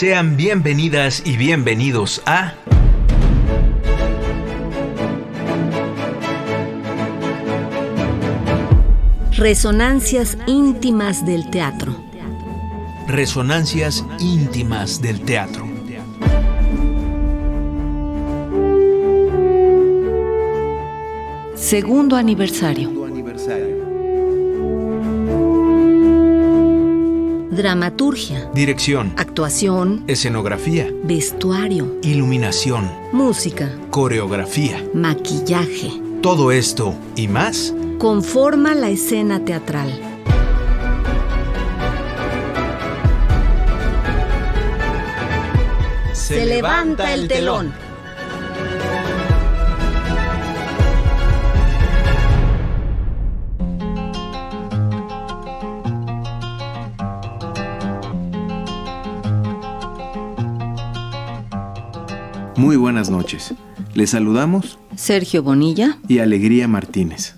Sean bienvenidas y bienvenidos a Resonancias íntimas del teatro. Resonancias íntimas del teatro. Segundo aniversario. Dramaturgia, Dirección, actuación, escenografía, vestuario, iluminación, música, coreografía. maquillaje. Todo esto y más Conforma la escena teatral. Se levanta el telón. Muy buenas noches. Les saludamos Sergio Bonilla y Alegría Martínez.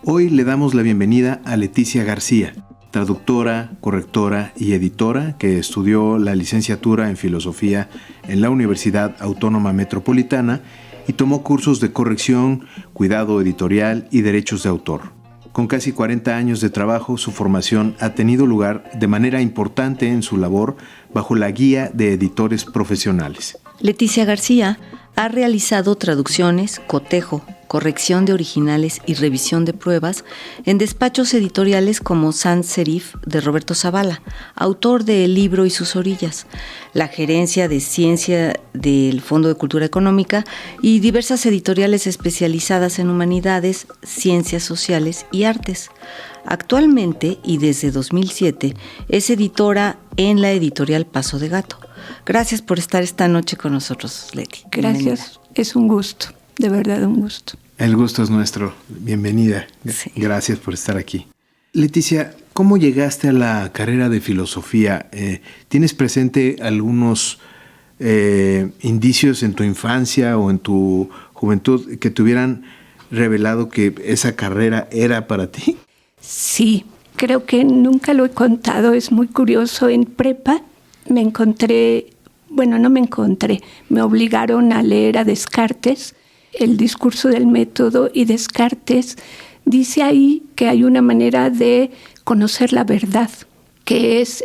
Hoy le damos la bienvenida a Leticia García, traductora, correctora y editora que estudió la licenciatura en Filosofía en la Universidad Autónoma Metropolitana y tomó cursos de corrección, cuidado editorial y derechos de autor. Con casi 40 años de trabajo, su formación ha tenido lugar de manera importante en su labor bajo la guía de editores profesionales. Leticia García ha realizado traducciones, cotejo, corrección de originales y revisión de pruebas en despachos editoriales como Sans Serif de Roberto Zavala, autor de El libro y sus orillas, la gerencia de ciencia del Fondo de Cultura Económica y diversas editoriales especializadas en humanidades, ciencias sociales y artes. Actualmente y desde 2007 es editora en la editorial Paso de Gato. Gracias por estar esta noche con nosotros, Leti. Gracias, bienvenida. Es un gusto, de verdad un gusto. El gusto es nuestro. Bienvenida. Sí. Gracias por estar aquí. Leticia, ¿cómo llegaste a la carrera de filosofía? ¿Tienes presente algunos indicios en tu infancia o en tu juventud que te hubieran revelado que esa carrera era para ti? Sí, creo que nunca lo he contado, es muy curioso. En prepa me obligaron a leer a Descartes, el discurso del método, y Descartes dice ahí que hay una manera de conocer la verdad, que es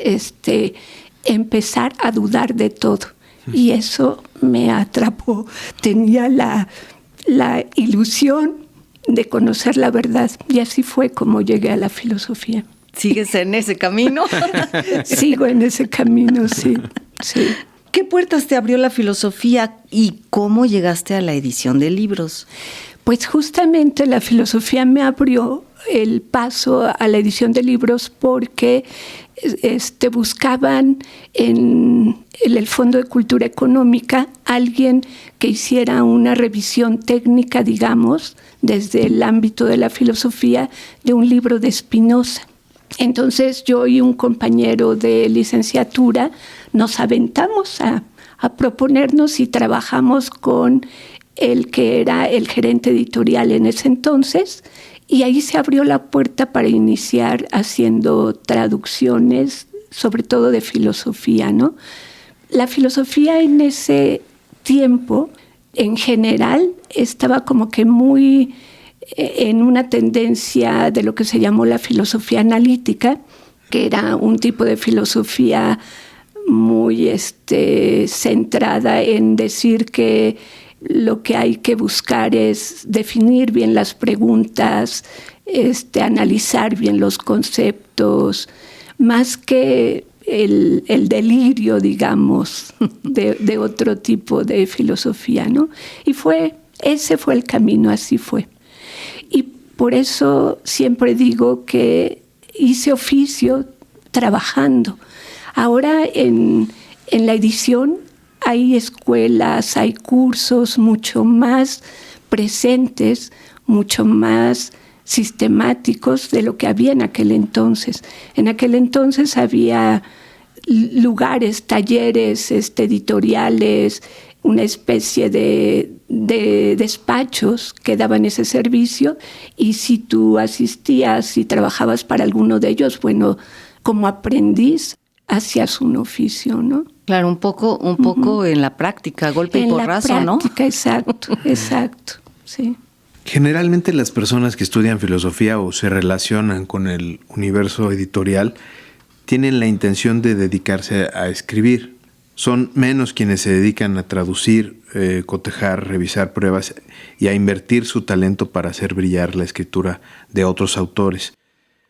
empezar a dudar de todo. Y eso me atrapó. Tenía la ilusión de conocer la verdad, y así fue como llegué a la filosofía. ¿Sigues en ese camino? Sigo en ese camino, sí. ¿Qué puertas te abrió la filosofía y cómo llegaste a la edición de libros? Pues justamente la filosofía me abrió el paso a la edición de libros porque buscaban en el Fondo de Cultura Económica alguien que hiciera una revisión técnica, digamos, desde el ámbito de la filosofía, de un libro de Spinoza. Entonces yo y un compañero de licenciatura nos aventamos a proponernos y trabajamos con el que era el gerente editorial en ese entonces, y ahí se abrió la puerta para iniciar haciendo traducciones, sobre todo de filosofía, ¿no? La filosofía en ese tiempo, en general, estaba como que muy en una tendencia de lo que se llamó la filosofía analítica, que era un tipo de filosofía muy centrada en decir que lo que hay que buscar es definir bien las preguntas, analizar bien los conceptos, más que el delirio, digamos, de otro tipo de filosofía, ¿no? Y ese fue el camino, así fue. Y por eso siempre digo que hice oficio trabajando. Ahora en la edición hay escuelas, hay cursos mucho más presentes, mucho más sistemáticos de lo que había en aquel entonces. En aquel entonces había lugares, talleres editoriales, una especie de despachos que daban ese servicio, y si tú asistías y trabajabas para alguno de ellos, bueno, como aprendiz hacías un oficio, ¿no? Claro, un poco en la práctica, golpe y porrazo, ¿no? En la práctica, exacto, sí. Generalmente las personas que estudian filosofía o se relacionan con el universo editorial tienen la intención de dedicarse a escribir. Son menos quienes se dedican a traducir, cotejar, revisar pruebas y a invertir su talento para hacer brillar la escritura de otros autores.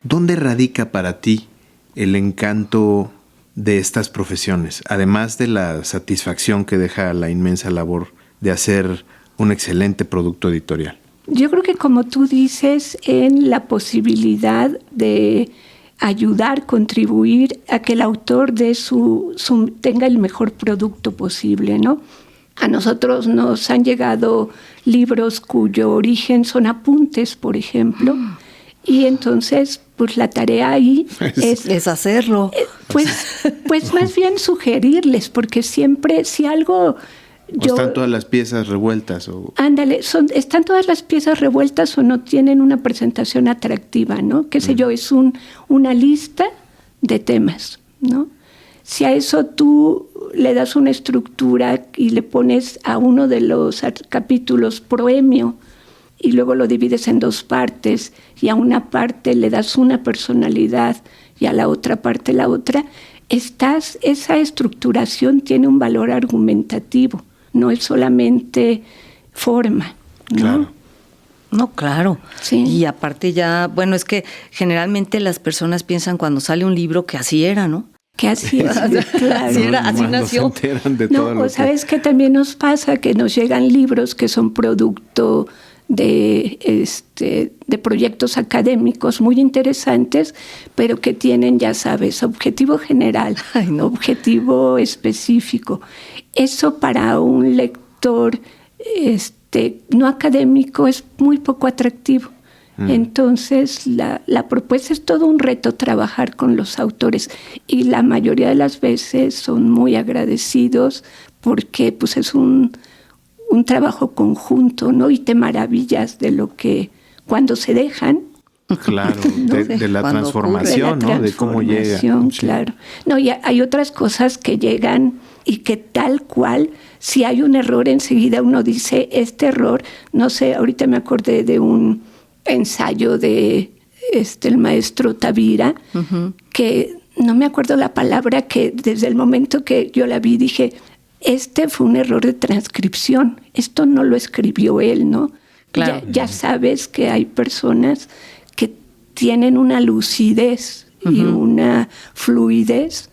¿Dónde radica para ti el encanto de estas profesiones, además de la satisfacción que deja la inmensa labor de hacer un excelente producto editorial? Yo creo que, como tú dices, en la posibilidad de ayudar, contribuir a que el autor tenga el mejor producto posible, ¿no? A nosotros nos han llegado libros cuyo origen son apuntes, por ejemplo, y entonces pues la tarea ahí es hacerlo. Pues más bien sugerirles, porque siempre si algo... ¿Están todas las piezas revueltas? Ándale, están todas las piezas revueltas o no tienen una presentación atractiva, ¿no? Qué sé yo, es una lista de temas, ¿no? Si a eso tú le das una estructura y le pones a uno de los capítulos proemio y luego lo divides en dos partes y a una parte le das una personalidad y a la otra parte la otra, esa estructuración tiene un valor argumentativo. No es solamente forma, ¿no? Claro. No, claro. Sí. Y aparte ya, bueno, es que generalmente las personas piensan cuando sale un libro que así era, ¿no? Que así es, claro. Así nació. No se enteran de todo lo ¿sabes qué también nos pasa? Que nos llegan libros que son producto de proyectos académicos muy interesantes, pero que tienen, ya sabes, objetivo general, objetivo específico. Eso para un lector no académico es muy poco atractivo. Entonces, la propuesta es todo un reto trabajar con los autores y la mayoría de las veces son muy agradecidos porque pues, es un trabajo conjunto, ¿no? Y te maravillas de lo que cuando se dejan. Claro, de la transformación, ¿no? De cómo llega. Claro. No, y hay otras cosas que llegan y que tal cual, si hay un error enseguida uno dice, este error, no sé, ahorita me acordé de un ensayo de el maestro Tavira, que no me acuerdo la palabra, que desde el momento que yo la vi dije, fue un error de transcripción, esto no lo escribió él, ¿no? Claro. Ya sabes que hay personas que tienen una lucidez y una fluidez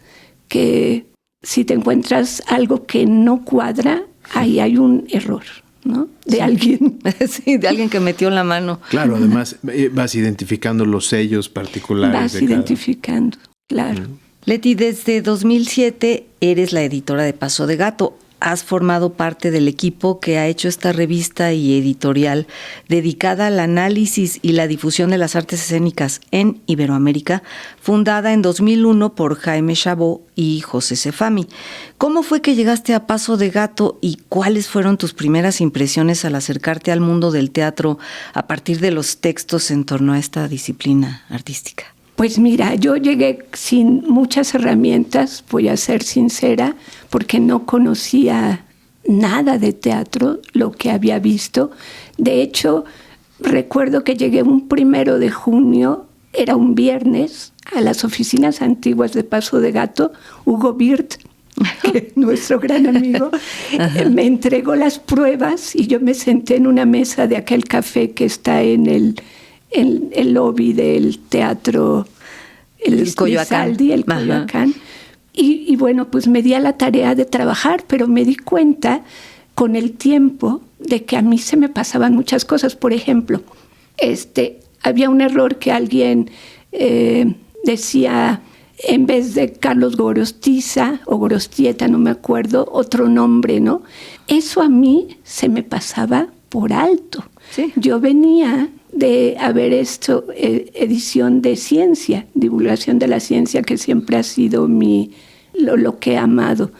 que si te encuentras algo que no cuadra, ahí hay un error, ¿no? De alguien. Sí, de alguien que metió la mano. Claro, además vas identificando los sellos particulares. Vas identificando, claro. Leti, desde 2007 eres la editora de Paso de Gato. Has formado parte del equipo que ha hecho esta revista y editorial dedicada al análisis y la difusión de las artes escénicas en Iberoamérica, fundada en 2001 por Jaime Chabot y José Sefami. ¿Cómo fue que llegaste a Paso de Gato y cuáles fueron tus primeras impresiones al acercarte al mundo del teatro a partir de los textos en torno a esta disciplina artística? Pues mira, yo llegué sin muchas herramientas, voy a ser sincera, porque no conocía nada de teatro, lo que había visto. De hecho, recuerdo que llegué un 1 de junio, era un viernes, a las oficinas antiguas de Paso de Gato. Hugo Bird, nuestro gran amigo, me entregó las pruebas y yo me senté en una mesa de aquel café que está en el lobby del teatro el Coyoacán. El Coyoacán. Y bueno, pues me di a la tarea de trabajar, pero me di cuenta con el tiempo de que a mí se me pasaban muchas cosas. Por ejemplo, había un error que alguien decía, en vez de Carlos Gorostiza o Gorostieta, no me acuerdo, otro nombre, ¿no? Eso a mí se me pasaba por alto. Sí. Yo venía de haber hecho edición de ciencia, divulgación de la ciencia, que siempre ha sido lo que he amado.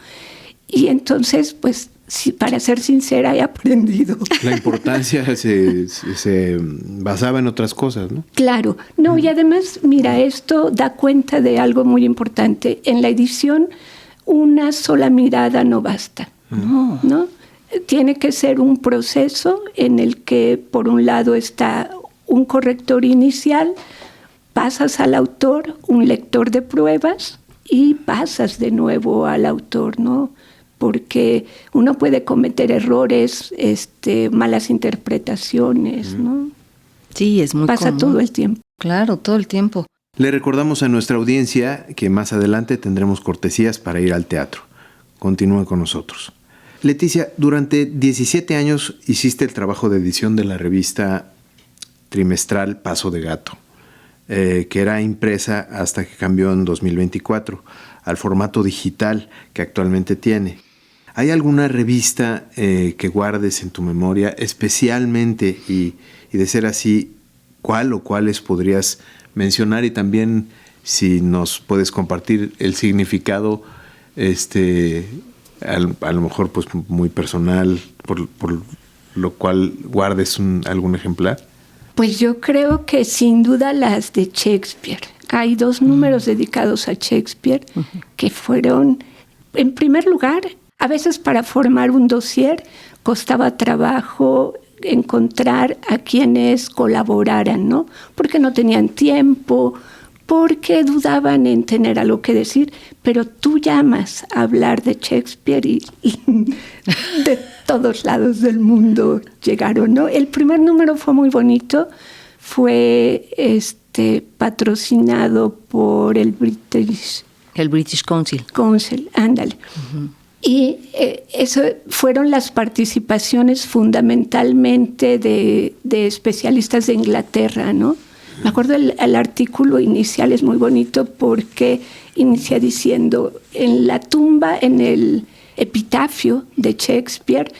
Y entonces, pues, para ser sincera, he aprendido. La importancia se basaba en otras cosas, ¿no? Claro. No, y además, mira, esto da cuenta de algo muy importante. En la edición, una sola mirada no basta, ¿no? Tiene que ser un proceso en el que por un lado está un corrector inicial, pasas al autor, un lector de pruebas y pasas de nuevo al autor, ¿no? Porque uno puede cometer errores, malas interpretaciones, ¿no? Sí, es muy Pasa común. todo el tiempo. Claro, todo el tiempo. Le recordamos a nuestra audiencia que más adelante tendremos cortesías para ir al teatro. Continúe con nosotros. Leticia, durante 17 años hiciste el trabajo de edición de la revista trimestral Paso de Gato, que era impresa hasta que cambió en 2024 al formato digital que actualmente tiene. ¿Hay alguna revista que guardes en tu memoria especialmente y de ser así, cuál o cuáles podrías mencionar? Y también si nos puedes compartir el significado, a lo mejor pues muy personal, por lo cual guardes algún ejemplar. Pues yo creo que sin duda las de Shakespeare. Hay 2 números dedicados a Shakespeare que fueron, en primer lugar, a veces para formar un dossier costaba trabajo encontrar a quienes colaboraran, ¿no? Porque no tenían tiempo, porque dudaban en tener algo que decir, pero tú llamas a hablar de Shakespeare y de todos lados del mundo llegaron, ¿no? El primer número fue muy bonito, fue patrocinado por el British Council, ándale. Uh-huh. Y eso fueron las participaciones fundamentalmente de especialistas de Inglaterra, ¿no? Me acuerdo el artículo inicial es muy bonito porque inicia diciendo, en la tumba, en el epitafio de Shakespeare,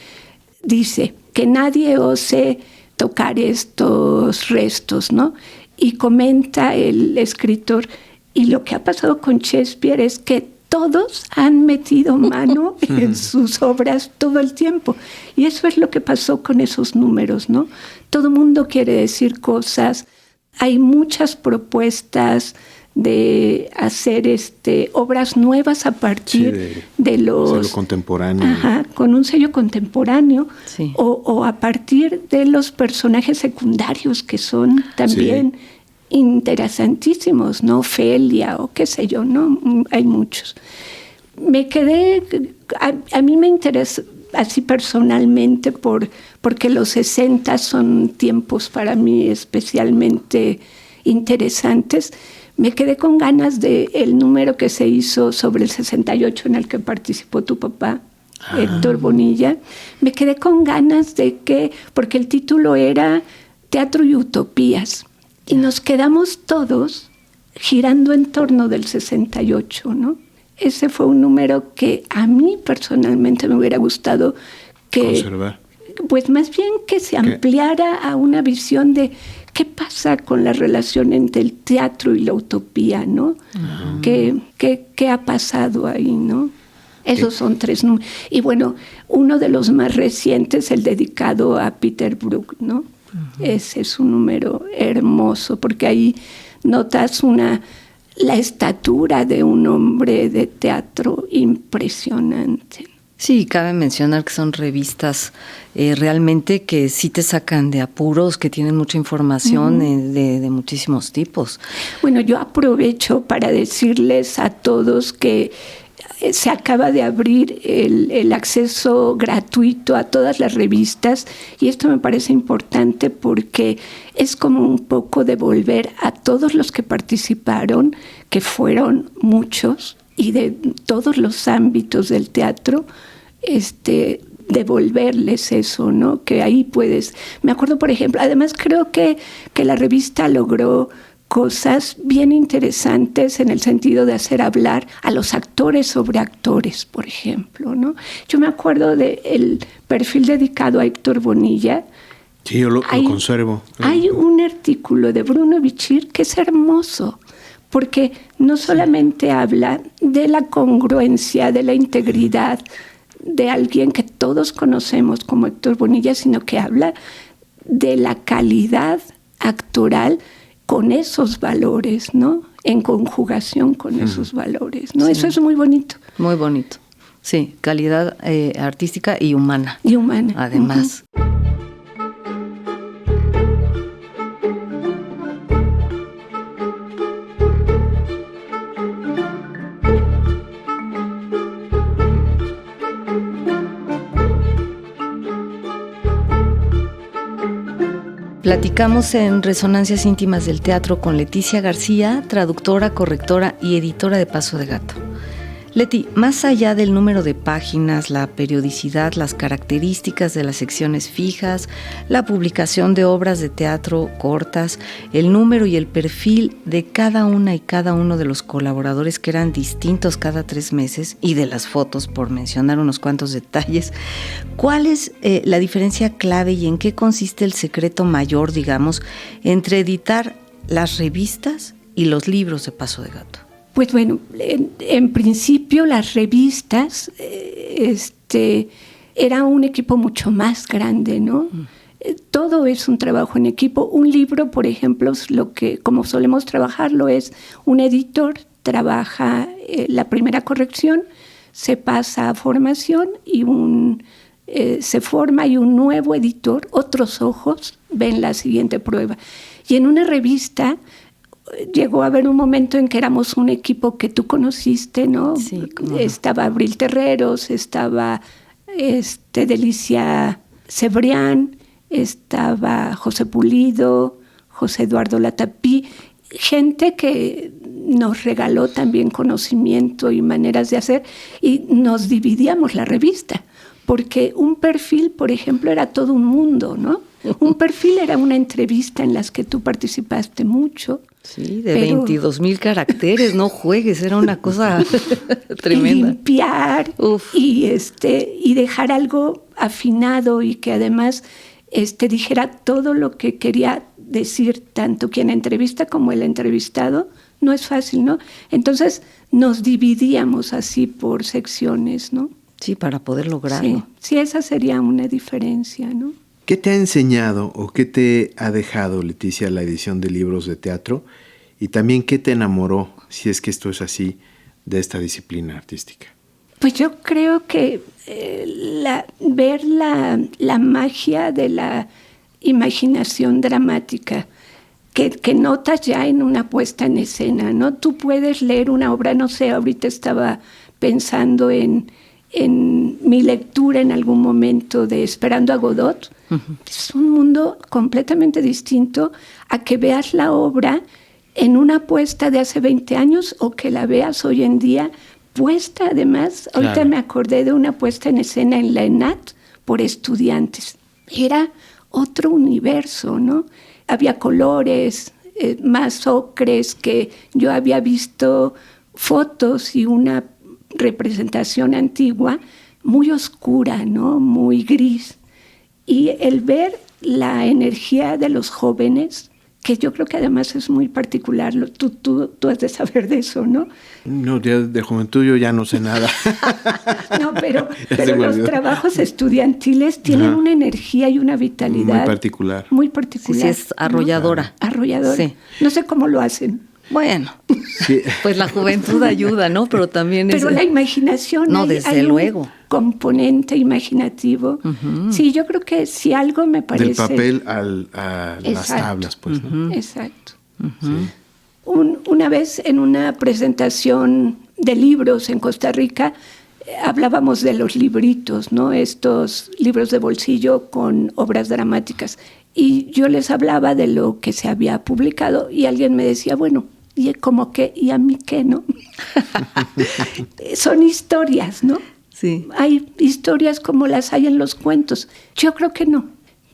dice que nadie ose tocar estos restos, ¿no? Y comenta el escritor, y lo que ha pasado con Shakespeare es que todos han metido mano en sus obras todo el tiempo. Y eso es lo que pasó con esos números, ¿no? Todo el mundo quiere decir cosas. Hay muchas propuestas de hacer obras nuevas a partir de los... sello contemporáneo. Ajá, con un sello contemporáneo. Sí. O a partir de los personajes secundarios que son también interesantísimos, ¿no? Ofelia o qué sé yo, ¿no? Hay muchos. Me quedé... A mí me interesa así personalmente porque los 60 son tiempos para mí especialmente interesantes. Me quedé con ganas del número que se hizo sobre el 68 en el que participó tu papá, Héctor Bonilla. Me quedé con ganas de porque el título era Teatro y Utopías, y nos quedamos todos girando en torno del 68, ¿no? Ese fue un número que a mí personalmente me hubiera gustado conservar. Pues más bien que se ampliara a una visión de qué pasa con la relación entre el teatro y la utopía, ¿no? Uh-huh. ¿Qué ha pasado ahí, no? Esos son 3 números. Y bueno, uno de los más recientes, el dedicado a Peter Brook, ¿no? Uh-huh. Ese es un número hermoso, porque ahí notas la estatura de un hombre de teatro impresionante. Sí, cabe mencionar que son revistas realmente que sí te sacan de apuros, que tienen mucha información de muchísimos tipos. Bueno, yo aprovecho para decirles a todos que se acaba de abrir el acceso gratuito a todas las revistas, y esto me parece importante porque es como un poco devolver a todos los que participaron, que fueron muchos y de todos los ámbitos del teatro, devolverles eso, ¿no? Que ahí puedes... Me acuerdo, por ejemplo, además creo que la revista logró cosas bien interesantes en el sentido de hacer hablar a los actores sobre actores, por ejemplo, ¿no? Yo me acuerdo del perfil dedicado a Héctor Bonilla. Sí, yo lo conservo. Hay un artículo de Bruno Bichir que es hermoso, porque no solamente habla de la congruencia, de la integridad de alguien que todos conocemos como Héctor Bonilla, sino que habla de la calidad actoral con esos valores, ¿no? En conjugación con esos valores, ¿no? Sí. Eso es muy bonito. Muy bonito. Sí, calidad artística y humana. Y humana. Además. Platicamos en Resonancias Íntimas del Teatro con Leticia García, traductora, correctora y editora de Paso de Gato. Leti, más allá del número de páginas, la periodicidad, las características de las secciones fijas, la publicación de obras de teatro cortas, el número y el perfil de cada una y cada uno de los colaboradores que eran distintos cada 3 meses y de las fotos, por mencionar unos cuantos detalles, ¿cuál es la diferencia clave y en qué consiste el secreto mayor, digamos, entre editar las revistas y los libros de Paso de Gato? Pues bueno, en principio las revistas era un equipo mucho más grande, ¿no? Todo es un trabajo en equipo. Un libro, por ejemplo, lo que como solemos trabajarlo es un editor trabaja la primera corrección, se pasa a formación y se forma y un nuevo editor, otros ojos, ven la siguiente prueba. Y en una revista llegó a haber un momento en que éramos un equipo que tú conociste, ¿no? Sí, estaba Abril Terreros, estaba Delicia Cebrián, estaba José Pulido, José Eduardo Latapí, gente que nos regaló también conocimiento y maneras de hacer, y nos dividíamos la revista, porque un perfil, por ejemplo, era todo un mundo, ¿no? Un perfil era una entrevista en las que tú participaste mucho. Sí, de 22,000 caracteres, no juegues, era una cosa tremenda. Y limpiar y dejar algo afinado y que además dijera todo lo que quería decir tanto quien entrevista como el entrevistado. No es fácil, ¿no? Entonces nos dividíamos así por secciones, ¿no? Sí, para poder lograrlo. Sí, esa sería una diferencia, ¿no? ¿Qué te ha enseñado o qué te ha dejado, Leticia, la edición de libros de teatro? Y también, ¿qué te enamoró, si es que esto es así, de esta disciplina artística? Pues yo creo que ver la magia de la imaginación dramática que notas ya en una puesta en escena, ¿no? Tú puedes leer una obra, no sé, ahorita estaba pensando en mi lectura en algún momento de Esperando a Godot. Uh-huh. Es un mundo completamente distinto a que veas la obra en una puesta de hace 20 años o que la veas hoy en día puesta, además. Claro. Ahorita me acordé de una puesta en escena en la ENAT por estudiantes. Era otro universo, ¿no? Había colores más ocres, que yo había visto fotos y una representación antigua muy oscura, ¿no? Muy gris. Y el ver la energía de los jóvenes, que yo creo que además es muy particular, tú has de saber de eso, ¿no? No, de juventud yo ya no sé nada. No, pero los trabajos estudiantiles tienen una energía y una vitalidad muy particular. Muy particular. Sí, es arrolladora. ¿No? Arrolladora. Sí. No sé cómo lo hacen. Bueno, sí. Pues la juventud ayuda, ¿no? Pero también Pero la imaginación, no, desde luego. Un componente imaginativo. Uh-huh. Sí, yo creo que si algo me parece... Del papel a las tablas, pues. Uh-huh. ¿No? Exacto. Uh-huh. Sí. Una vez en una presentación de libros en Costa Rica, hablábamos de los libritos, ¿no? Estos libros de bolsillo con obras dramáticas. Y yo les hablaba de lo que se había publicado y alguien me decía, bueno, ¿y como qué? ¿Y a mí qué, no? Son historias, ¿no? Sí. Hay historias como las hay en los cuentos. Yo creo que no.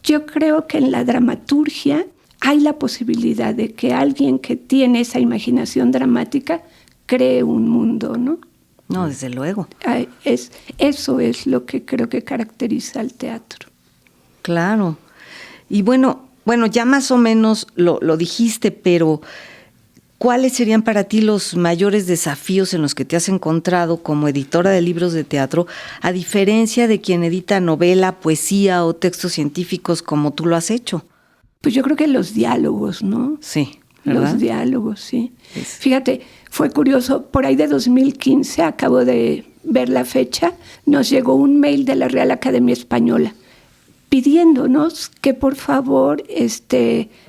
Yo creo que en la dramaturgia hay la posibilidad de que alguien que tiene esa imaginación dramática cree un mundo, ¿no? No, desde luego. Eso es lo que creo que caracteriza al teatro. Claro. Y bueno, ya más o menos lo dijiste, pero ¿cuáles serían para ti los mayores desafíos en los que te has encontrado como editora de libros de teatro, a diferencia de quien edita novela, poesía o textos científicos como tú lo has hecho? Pues yo creo que los diálogos, ¿no? Sí. ¿verdad? Los diálogos, sí. Fíjate, fue curioso, por ahí de 2015, acabo de ver la fecha, nos llegó un mail de la Real Academia Española pidiéndonos que por favor,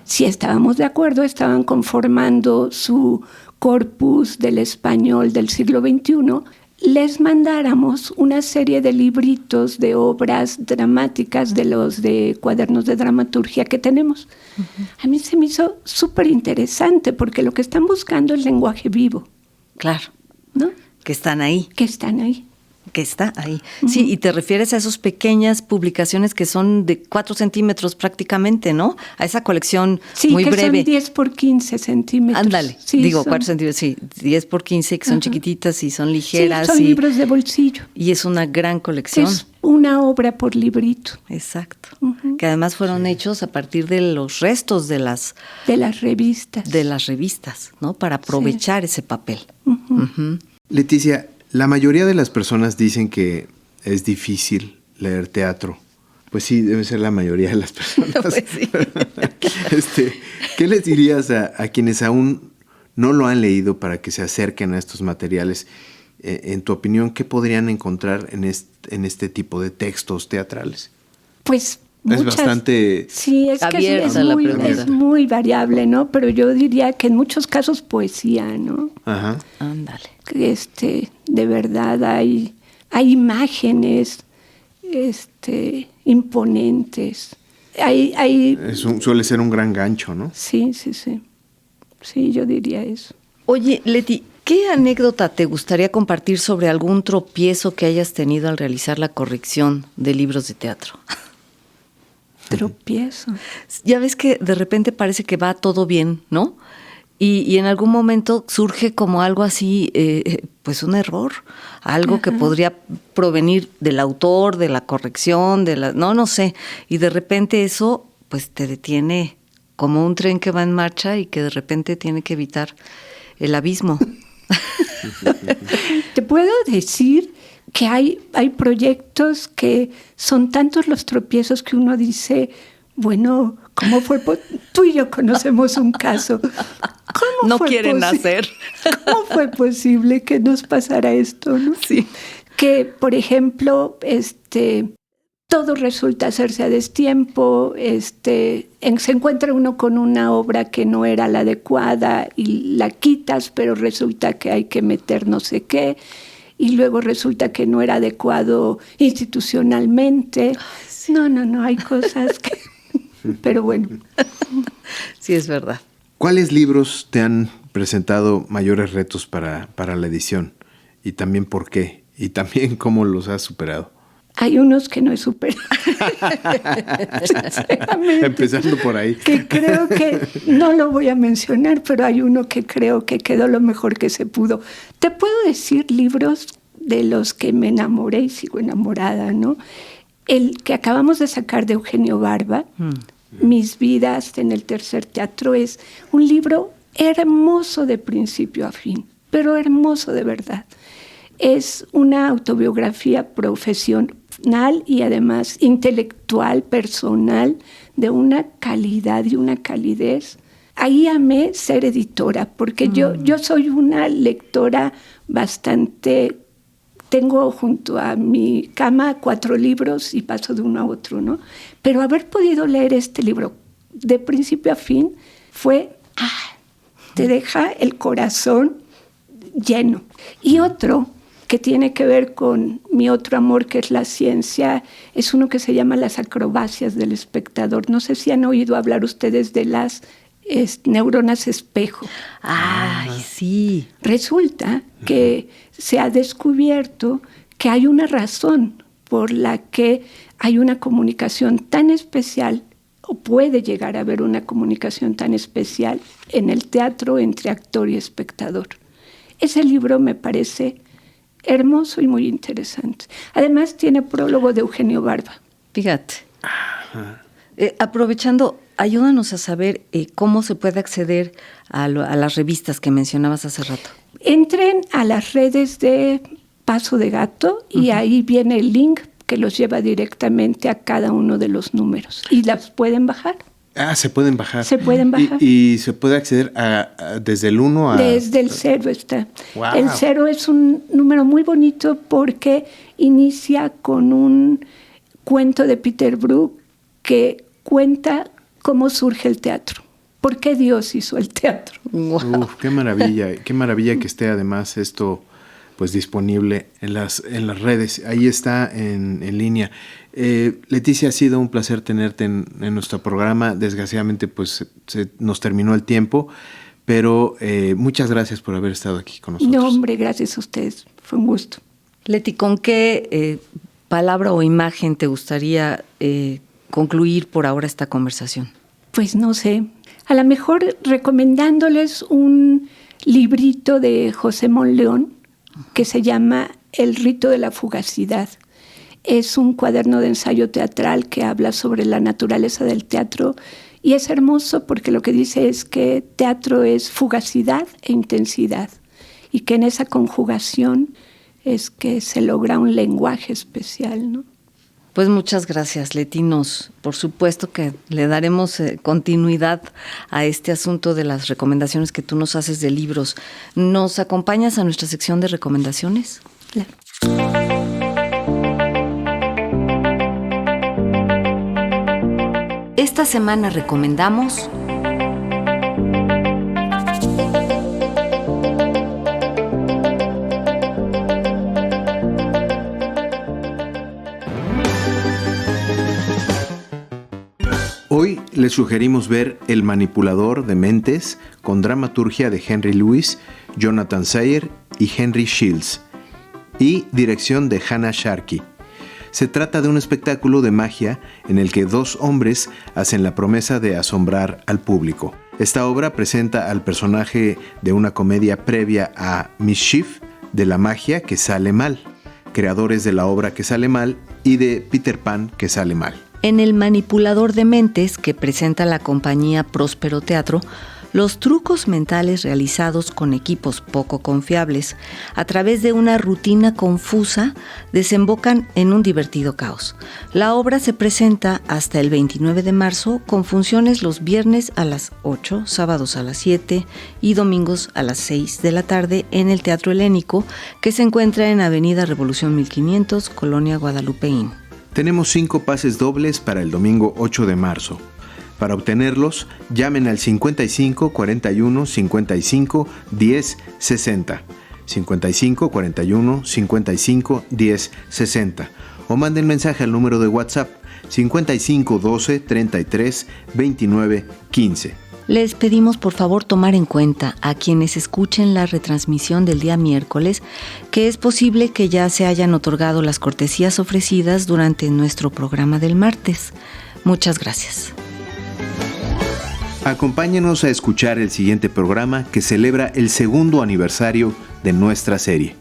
si estábamos de acuerdo, estaban conformando su corpus del español del siglo XXI, les mandáramos una serie de libritos de obras dramáticas de los de cuadernos de dramaturgia que tenemos. Uh-huh. A mí se me hizo súper interesante porque lo que están buscando es lenguaje vivo. Claro. ¿No? Que están ahí. Que están ahí. Que está ahí. Uh-huh. Sí, y te refieres a esas pequeñas publicaciones que son de 4 centímetros prácticamente, ¿no? A esa colección muy breve. Sí, que son 10 por 15 centímetros. Ándale, sí, digo 4 centímetros, sí, 10 por 15, que son chiquititas y son ligeras. Sí, son libros de bolsillo. Y es una gran colección. Es una obra por librito. Exacto. Uh-huh. Que además fueron hechos a partir de los restos de las revistas. De las revistas, ¿no? Para aprovechar ese papel. Uh-huh. Uh-huh. Leticia, la mayoría de las personas dicen que es difícil leer teatro. Pues sí, debe ser la mayoría de las personas. Pues sí. ¿Qué les dirías a quienes aún no lo han leído para que se acerquen a estos materiales? En tu opinión, ¿qué podrían encontrar en este tipo de textos teatrales? Pues es bastante... Sí, es que es muy variable, ¿no? Pero yo diría que en muchos casos poesía, ¿no? Ajá. Ándale. De verdad hay imágenes imponentes. Suele ser un gran gancho, ¿no? Sí. Sí, yo diría eso. Oye, Leti, ¿qué anécdota te gustaría compartir sobre algún tropiezo que hayas tenido al realizar la corrección de libros de teatro? Tropiezo. Ya ves que de repente parece que va todo bien, ¿no? Y en algún momento surge como algo así, pues un error, algo que podría provenir del autor, de la corrección, no sé. Y de repente eso pues te detiene como un tren que va en marcha y que de repente tiene que evitar el abismo. Te puedo decir que hay proyectos que son tantos los tropiezos que uno dice, bueno, ¿cómo fue? Tú y yo conocemos un caso. No quieren hacer. ¿Cómo fue posible que nos pasara esto, no? Sí. Que, por ejemplo, todo resulta hacerse a destiempo, se encuentra uno con una obra que no era la adecuada y la quitas, pero resulta que hay que meter no sé qué, y luego resulta que no era adecuado institucionalmente. Ay, sí. No, hay cosas que... Pero bueno. Sí, es verdad. ¿Cuáles libros te han presentado mayores retos para la edición? Y también por qué. Y también cómo los has superado. Hay unos que no he superado. Empezando por ahí. Que creo que, no lo voy a mencionar, pero hay uno que creo que quedó lo mejor que se pudo. Te puedo decir libros de los que me enamoré y sigo enamorada, ¿no? El que acabamos de sacar de Eugenio Barba, Mis vidas en el tercer teatro, es un libro hermoso de principio a fin, pero hermoso de verdad. Es una autobiografía profesional y además intelectual, personal, de una calidad y una calidez. Ahí amé ser editora, porque yo soy una lectora bastante... Tengo junto a mi cama 4 libros y paso de uno a otro, ¿no? Pero haber podido leer este libro de principio a fin fue... te deja el corazón lleno. Y otro que tiene que ver con mi otro amor, que es la ciencia, es uno que se llama Las acrobacias del espectador. No sé si han oído hablar ustedes de las neuronas espejo. ¡Ay, sí! Resulta que se ha descubierto que hay una razón por la que hay una comunicación tan especial, o puede llegar a haber una comunicación tan especial en el teatro entre actor y espectador. Ese libro me parece hermoso y muy interesante. Además tiene prólogo de Eugenio Barba. Fíjate. Aprovechando, ayúdanos a saber cómo se puede acceder a las revistas que mencionabas hace rato. Entren a las redes de Paso de Gato y ahí viene el link que los lleva directamente a cada uno de los números y las pueden bajar. Se pueden bajar. Se pueden bajar. Y se puede acceder desde el 1 a... Desde el 0 está. Wow. El 0 es un número muy bonito porque inicia con un cuento de Peter Brook que cuenta cómo surge el teatro. ¿Por qué Dios hizo el teatro? Wow. Qué maravilla que esté además esto pues disponible en las redes. Ahí está en línea. Leticia, ha sido un placer tenerte en nuestro programa. Desgraciadamente pues nos terminó el tiempo, pero muchas gracias por haber estado aquí con nosotros. No, hombre, gracias a ustedes. Fue un gusto. Leti, ¿con qué palabra o imagen te gustaría concluir por ahora esta conversación? Pues no sé, a lo mejor recomendándoles un librito de José Monleón que se llama El rito de la fugacidad. Es un cuaderno de ensayo teatral que habla sobre la naturaleza del teatro y es hermoso porque lo que dice es que teatro es fugacidad e intensidad y que en esa conjugación es que se logra un lenguaje especial, ¿no? Pues muchas gracias, Leti. Por supuesto que le daremos continuidad a este asunto de las recomendaciones que tú nos haces de libros. ¿Nos acompañas a nuestra sección de recomendaciones? Claro. Esta semana recomendamos Hoy les sugerimos ver El manipulador de mentes, con dramaturgia de Henry Lewis, Jonathan Sayer y Henry Shields, y dirección de Hannah Sharkey. Se trata de un espectáculo de magia en el que dos hombres hacen la promesa de asombrar al público. Esta obra presenta al personaje de una comedia previa a Mischief, de la magia que sale mal, creadores de la obra que sale mal y de Peter Pan que sale mal. En El manipulador de mentes, que presenta la compañía Próspero Teatro, los trucos mentales realizados con equipos poco confiables a través de una rutina confusa desembocan en un divertido caos. La obra se presenta hasta el 29 de marzo con funciones los viernes a las 8, sábados a las 7 y domingos a las 6 de la tarde en el Teatro Helénico, que se encuentra en Avenida Revolución 1500, Colonia Guadalupeín. Tenemos 5 pases dobles para el domingo 8 de marzo. Para obtenerlos, llamen al 55 41 55 10 60, 55 41 55 10 60, o manden mensaje al número de WhatsApp 55 12 33 29 15. Les pedimos por favor tomar en cuenta a quienes escuchen la retransmisión del día miércoles que es posible que ya se hayan otorgado las cortesías ofrecidas durante nuestro programa del martes. Muchas gracias. Acompáñenos a escuchar el siguiente programa que celebra el 2º aniversario de nuestra serie.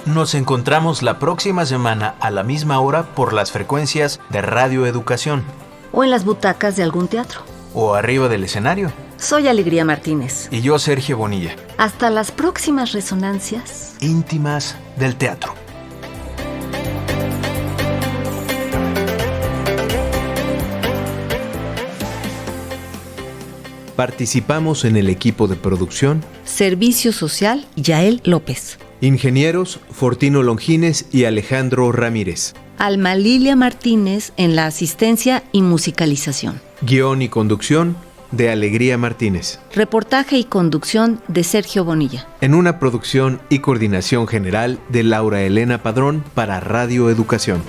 Nos encontramos la próxima semana a la misma hora por las frecuencias de Radio Educación. O en las butacas de algún teatro. O arriba del escenario. Soy Alegría Martínez. Y yo, Sergio Bonilla. Hasta las próximas resonancias íntimas del teatro. Participamos en el equipo de producción Servicio Social, Yael López. Ingenieros Fortino Longines y Alejandro Ramírez. Alma Lilia Martínez en la asistencia y musicalización. Guión y conducción de Alegría Martínez. Reportaje y conducción de Sergio Bonilla. En una producción y coordinación general de Laura Elena Padrón para Radio Educación.